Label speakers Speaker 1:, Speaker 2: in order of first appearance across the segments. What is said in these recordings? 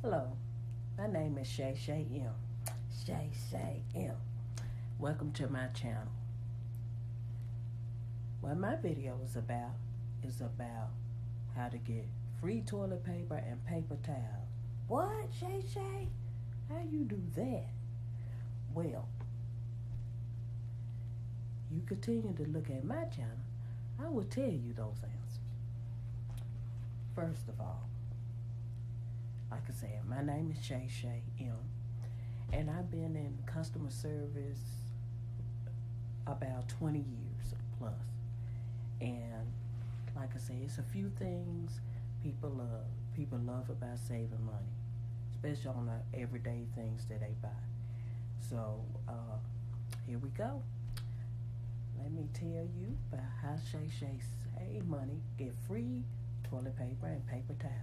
Speaker 1: Hello, my name is Shay M. Shay M. Welcome to my channel. What my video is about how to get free toilet paper and paper towels. What, Shay? How you do that? Well, you continue to look at my channel, I will tell you those answers. First of all, like I said, my name is Shay M, and I've been in customer service about 20 years plus. And like I say, it's a few things people love. People love about saving money, especially on the everyday things that they buy. So here we go. Let me tell you about how Shay save money, get free toilet paper and paper towels.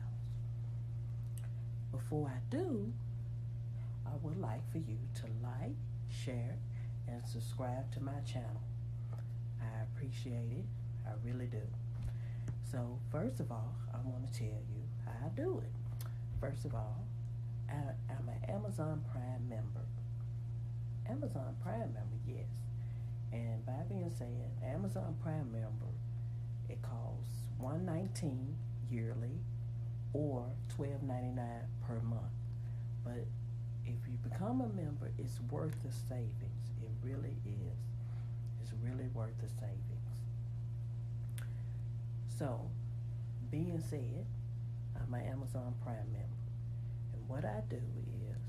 Speaker 1: Before I do, I would like for you to like, share, and subscribe to my channel. I appreciate it. I really do. So first of all, I want to tell you how I do it. First of all, I'm an Amazon Prime member. Amazon Prime member, yes. And by being said, Amazon Prime member, it costs $119 yearly or $12.99 per month. But if you become a member, it's worth the savings. It really is. It's really worth the savings. So, being said, I'm an Amazon Prime member. And what I do is,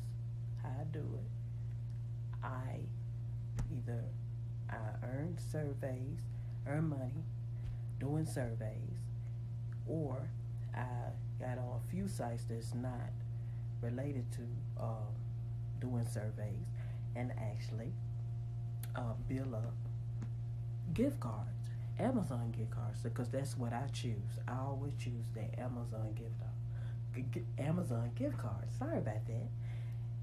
Speaker 1: how I do it, I earn money doing surveys, or I got on a few sites that's not related to doing surveys, and actually bill up gift cards, Amazon gift cards, because that's what I choose. I always choose the Amazon gift card. Sorry about that.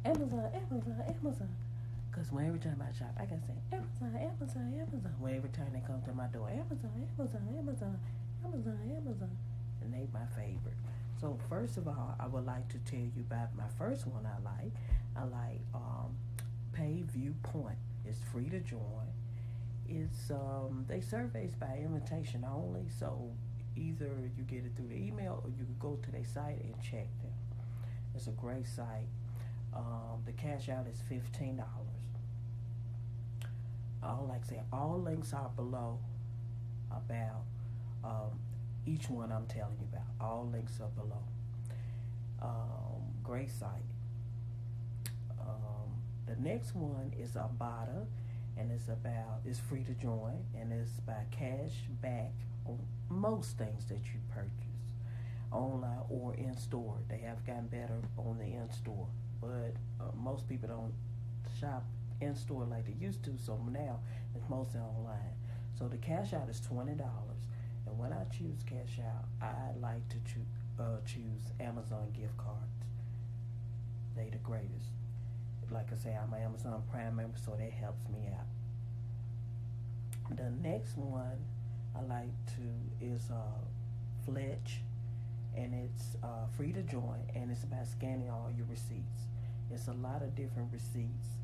Speaker 1: Amazon. Because when every time I shop, I can say Amazon. When every time they come to my door, Amazon. And they my favorite. So first of all, I would like to tell you about my first one I like. I like Pay Viewpoint. It's free to join. It's they surveys by invitation only, so either you get it through the email or you can go to their site and check them. It's a great site. The cash out is $15. Like I say, all links are below about each one I'm telling you about. All links are below. Great site. The next one is Abada, and it's free to join, and it's by cash back on most things that you purchase, online or in store. They have gotten better on the in store, but most people don't shop in store like they used to, so now it's mostly online. So the cash out is $20, and when I choose cash out, I like to choose Amazon gift cards. They the greatest. Like I say, I'm an Amazon Prime member, so that helps me out. The next one I like is Fletch, and it's free to join, and it's about scanning all your receipts. It's a lot of different receipts.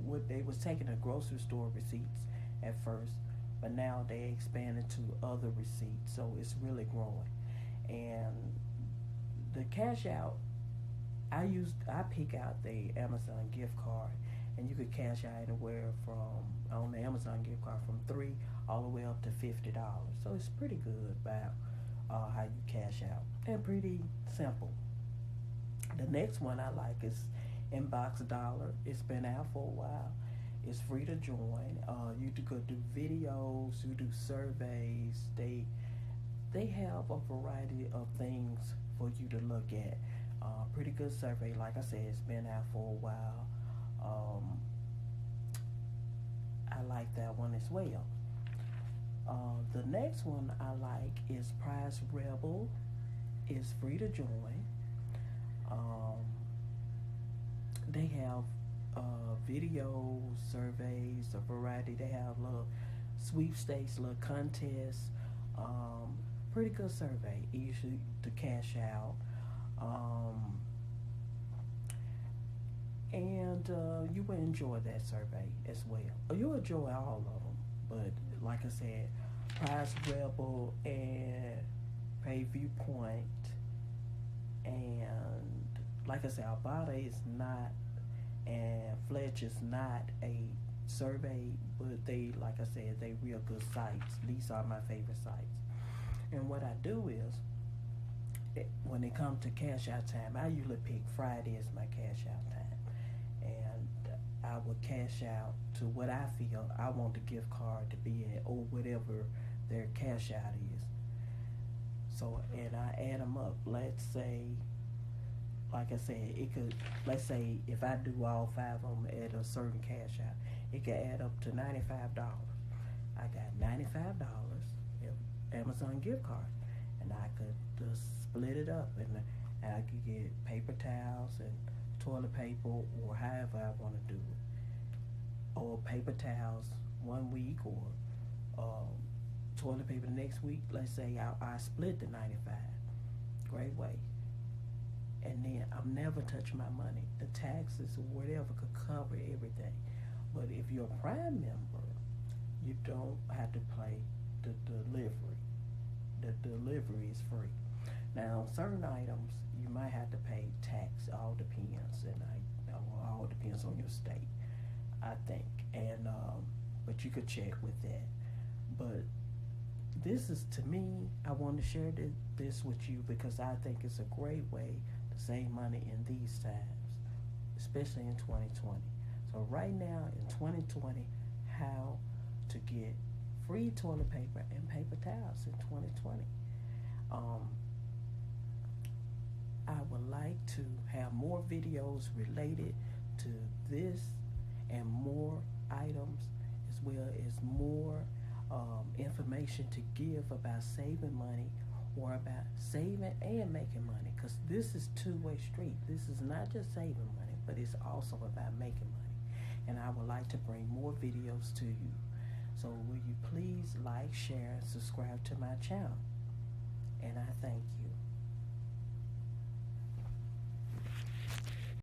Speaker 1: What they was taking the grocery store receipts at first, but now they expanded to other receipts, so it's really growing. And the cash out, I pick out the Amazon gift card, and you could cash out anywhere from, on the Amazon gift card, from $3 all the way up to $50. So it's pretty good about how you cash out, and pretty simple. The next one I like is Inboxdollars. It's been out for a while. It's free to join. You could do videos, you do surveys. They have a variety of things for you to look at. Pretty good survey. Like I said, it's been out for a while. I like that one as well. The next one I like is Price Rebel. It's free to join. They have videos, surveys, a variety. They have little sweepstakes, little contests. pretty good survey, easy to cash out. Um, and you will enjoy that survey as well. You'll enjoy all of them, but like I said, Prize Rebel and Pay Viewpoint, and like I said, Albada is not, and Fletch is not a survey, but they, like I said, they real good sites. These are my favorite sites. And what I do is, when it comes to cash out time, I usually pick Friday as my cash out time, and I would cash out to what I feel I want the gift card to be at, or whatever their cash out is. So, and I add them up. Let's say, like I said, it could, let's say if I do all 5 of them at a certain cash out, it could add up to $95. I got $95 Amazon gift card, and I could just split it up, and I could get paper towels and toilet paper, or however I want to do it, or paper towels one week, or toilet paper the next week. Let's say I split the 95. Great way. And then I'm never touching my money. The taxes or whatever could cover everything. But if you're a Prime member, you don't have to pay the delivery. The delivery is free. Now, certain items you might have to pay tax. All depends, and all depends on your state, I think. And but you could check with that. But this is, to me, I want to share this with you because I think it's a great way to save money in these times, especially in 2020. So right now in 2020, how to get free toilet paper and paper towels in 2020. I would like to have more videos related to this and more items, as well as more information to give about saving money, or about saving and making money, because this is two-way street. This is not just saving money, but it's also about making money. And I would like to bring more videos to you. So will you please like, share, and subscribe to my channel? And I thank you.